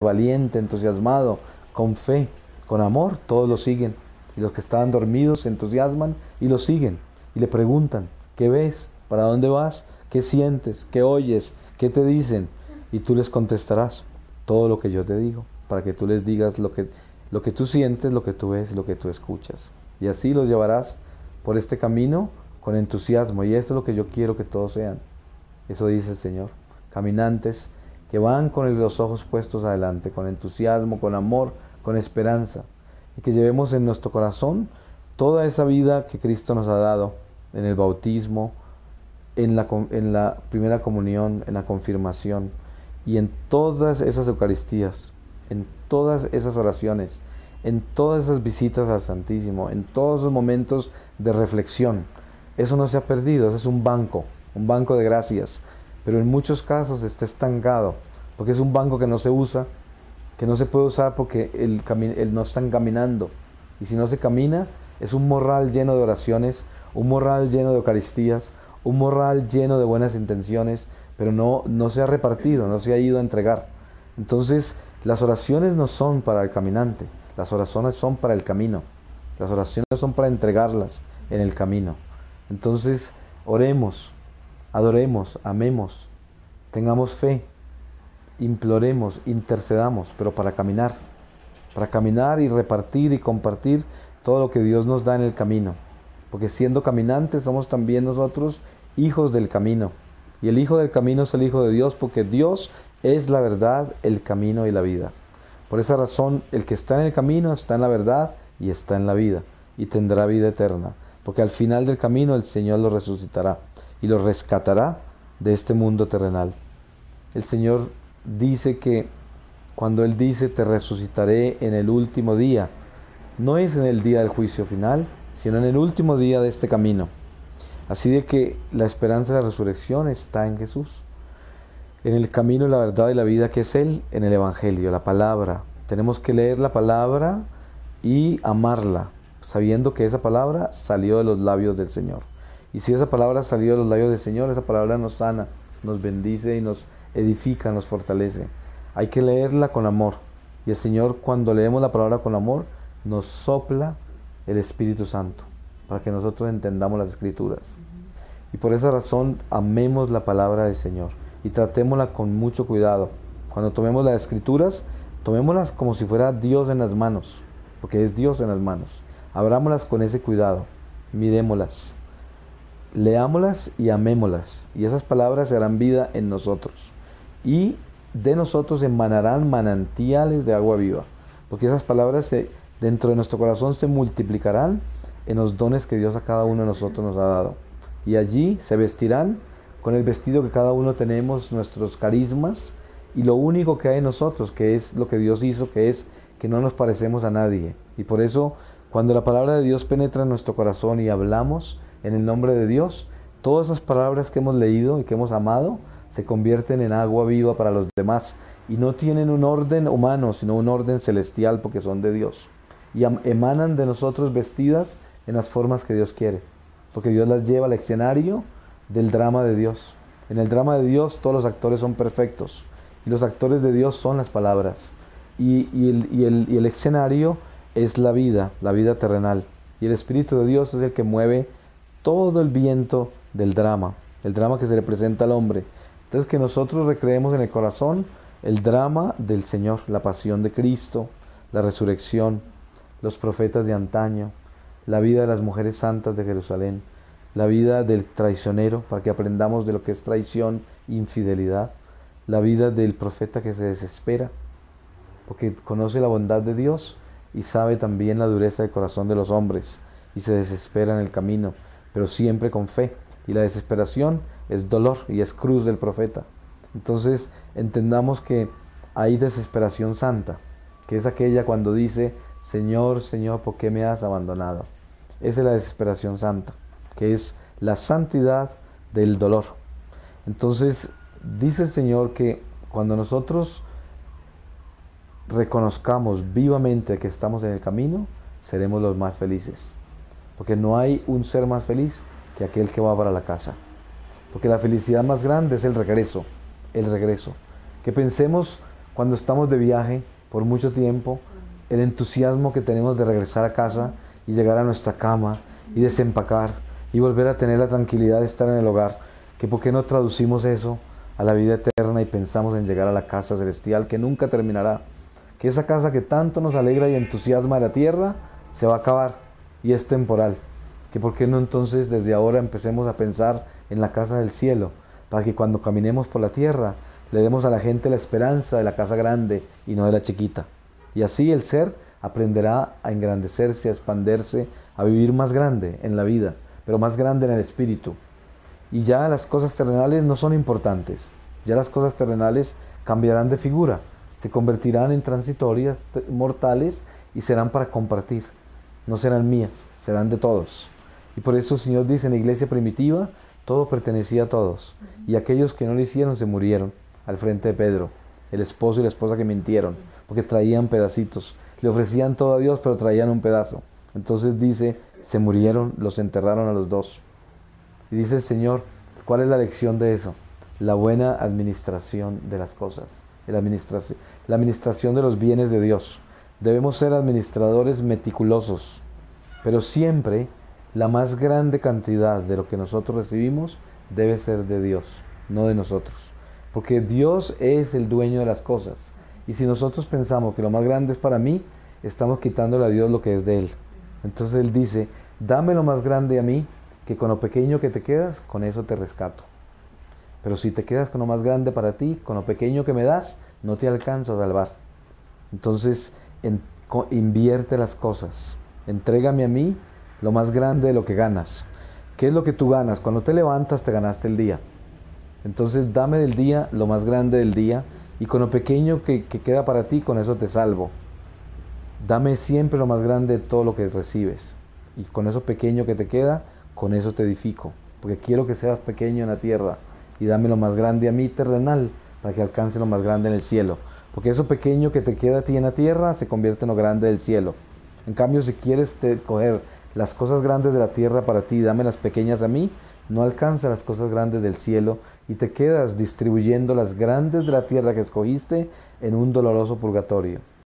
valiente, entusiasmado, con fe, con amor, todos lo siguen. Y los que estaban dormidos se entusiasman y lo siguen. Y le preguntan, ¿qué ves? ¿Para dónde vas? ¿Qué sientes? ¿Qué oyes? ¿Qué te dicen? Y tú les contestarás todo lo que yo te digo, para que tú les digas lo que tú sientes, lo que tú ves, lo que tú escuchas. Y así los llevarás por este camino con entusiasmo. Y esto es lo que yo quiero que todos sean. Eso dice el Señor. Caminantes que van con los ojos puestos adelante, con entusiasmo, con amor, con esperanza. Y que llevemos en nuestro corazón toda esa vida que Cristo nos ha dado en el bautismo, en la primera comunión, en la confirmación y en todas esas Eucaristías, en todas esas oraciones, en todas esas visitas al Santísimo, en todos esos momentos de reflexión. Eso no se ha perdido, eso es un banco de gracias, pero en muchos casos está estancado, porque es un banco que no se usa, que no se puede usar porque no están caminando. Y si no se camina, es un morral lleno de oraciones, un morral lleno de Eucaristías, un morral lleno de buenas intenciones, pero no se ha repartido, no se ha ido a entregar. Entonces, las oraciones no son para el caminante, las oraciones son para el camino. Las oraciones son para entregarlas en el camino. Entonces, oremos, adoremos, amemos, tengamos fe, imploremos, intercedamos, pero para caminar y repartir y compartir todo lo que Dios nos da en el camino. Porque siendo caminantes somos también nosotros hijos del camino. Y el hijo del camino es el hijo de Dios, porque Dios es la verdad, el camino y la vida. Por esa razón, el que está en el camino está en la verdad y está en la vida, y tendrá vida eterna. Porque al final del camino el Señor lo resucitará y lo rescatará de este mundo terrenal. El Señor dice que cuando Él dice te resucitaré en el último día, no es en el día del juicio final, sino en el último día de este camino. Así de que la esperanza de la resurrección está en Jesús, en el camino, la verdad y la vida que es Él, en el Evangelio, la palabra. Tenemos que leer la palabra y amarla, sabiendo que esa palabra salió de los labios del Señor. Y si esa palabra salió de los labios del Señor, esa palabra nos sana, nos bendice y nos edifica, nos fortalece. Hay que leerla con amor. Y el Señor, cuando leemos la palabra con amor, nos sopla el Espíritu Santo, para que nosotros entendamos las Escrituras. Y por esa razón, amemos la palabra del Señor y tratémosla con mucho cuidado. Cuando tomemos las Escrituras, tomémoslas como si fuera Dios en las manos, porque es Dios en las manos. Abrámoslas con ese cuidado, miremoslas, leámoslas y amémoslas. Y esas palabras serán vida en nosotros. Y de nosotros emanarán manantiales de agua viva, porque esas palabras dentro de nuestro corazón se multiplicarán en los dones que Dios a cada uno de nosotros nos ha dado. Y allí se vestirán con el vestido que cada uno tenemos, nuestros carismas, y lo único que hay en nosotros, que es lo que Dios hizo, que es que no nos parecemos a nadie. Y por eso, cuando la palabra de Dios penetra en nuestro corazón y hablamos en el nombre de Dios, todas esas palabras que hemos leído y que hemos amado, se convierten en agua viva para los demás, y no tienen un orden humano, sino un orden celestial, porque son de Dios. Y emanan de nosotros vestidas en las formas que Dios quiere, porque Dios las lleva al escenario del drama de Dios. En el drama de Dios todos los actores son perfectos, y los actores de Dios son las palabras, y el escenario es la vida terrenal, y el Espíritu de Dios es el que mueve todo el viento del drama, el drama que se le presenta al hombre. Entonces, que nosotros recreemos en el corazón el drama del Señor, la pasión de Cristo, la resurrección, los profetas de antaño, la vida de las mujeres santas de Jerusalén, la vida del traicionero, para que aprendamos de lo que es traición e infidelidad, la vida del profeta que se desespera, porque conoce la bondad de Dios y sabe también la dureza del corazón de los hombres, y se desespera en el camino, pero siempre con fe. Y la desesperación es dolor y es cruz del profeta. Entonces entendamos que hay desesperación santa, que es aquella cuando dice: Señor, Señor, ¿por qué me has abandonado? Esa es la desesperación santa, que es la santidad del dolor. Entonces dice el Señor que cuando nosotros reconozcamos vivamente que estamos en el camino, seremos los más felices, porque no hay un ser más feliz que aquel que va para la casa, porque la felicidad más grande es el regreso, que pensemos cuando estamos de viaje por mucho tiempo, el entusiasmo que tenemos de regresar a casa y llegar a nuestra cama y desempacar y volver a tener la tranquilidad de estar en el hogar, que por qué no traducimos eso a la vida eterna y pensamos en llegar a la casa celestial que nunca terminará, que esa casa que tanto nos alegra y entusiasma de la tierra se va a acabar y es temporal, que por qué no entonces desde ahora empecemos a pensar en la casa del cielo, para que cuando caminemos por la tierra le demos a la gente la esperanza de la casa grande y no de la chiquita. Y así el ser aprenderá a engrandecerse, a expandirse, a vivir más grande en la vida, pero más grande en el espíritu. Y ya las cosas terrenales no son importantes, ya las cosas terrenales cambiarán de figura, se convertirán en transitorias, mortales, y serán para compartir, no serán mías, serán de todos. Y por eso el Señor dice en la iglesia primitiva, todo pertenecía a todos, y aquellos que no lo hicieron se murieron al frente de Pedro, el esposo y la esposa que mintieron, porque traían pedacitos, le ofrecían todo a Dios, pero traían un pedazo. Entonces dice, se murieron, los enterraron a los dos. Y dice el Señor, ¿cuál es la lección de eso? La buena administración de las cosas, la administración de los bienes de Dios. Debemos ser administradores meticulosos, pero siempre la más grande cantidad de lo que nosotros recibimos debe ser de Dios, no de nosotros. Porque Dios es el dueño de las cosas. Y si nosotros pensamos que lo más grande es para mí, estamos quitándole a Dios lo que es de Él. Entonces Él dice, dame lo más grande a mí, que con lo pequeño que te quedas, con eso te rescato. Pero si te quedas con lo más grande para ti, con lo pequeño que me das, no te alcanzo a salvar. Entonces, invierte las cosas. Entrégame a mí lo más grande de lo que ganas. ¿Qué es lo que tú ganas? Cuando te levantas, te ganaste el día. Entonces, dame del día lo más grande del día, y con lo pequeño que queda para ti, con eso te salvo. Dame siempre lo más grande de todo lo que recibes. Y con eso pequeño que te queda, con eso te edifico. Porque quiero que seas pequeño en la tierra. Y dame lo más grande a mí terrenal, para que alcance lo más grande en el cielo. Porque eso pequeño que te queda a ti en la tierra, se convierte en lo grande del cielo. En cambio, si quieres coger las cosas grandes de la tierra para ti, dame las pequeñas a mí, no alcanza las cosas grandes del cielo y te quedas distribuyendo las grandes de la tierra que escogiste en un doloroso purgatorio.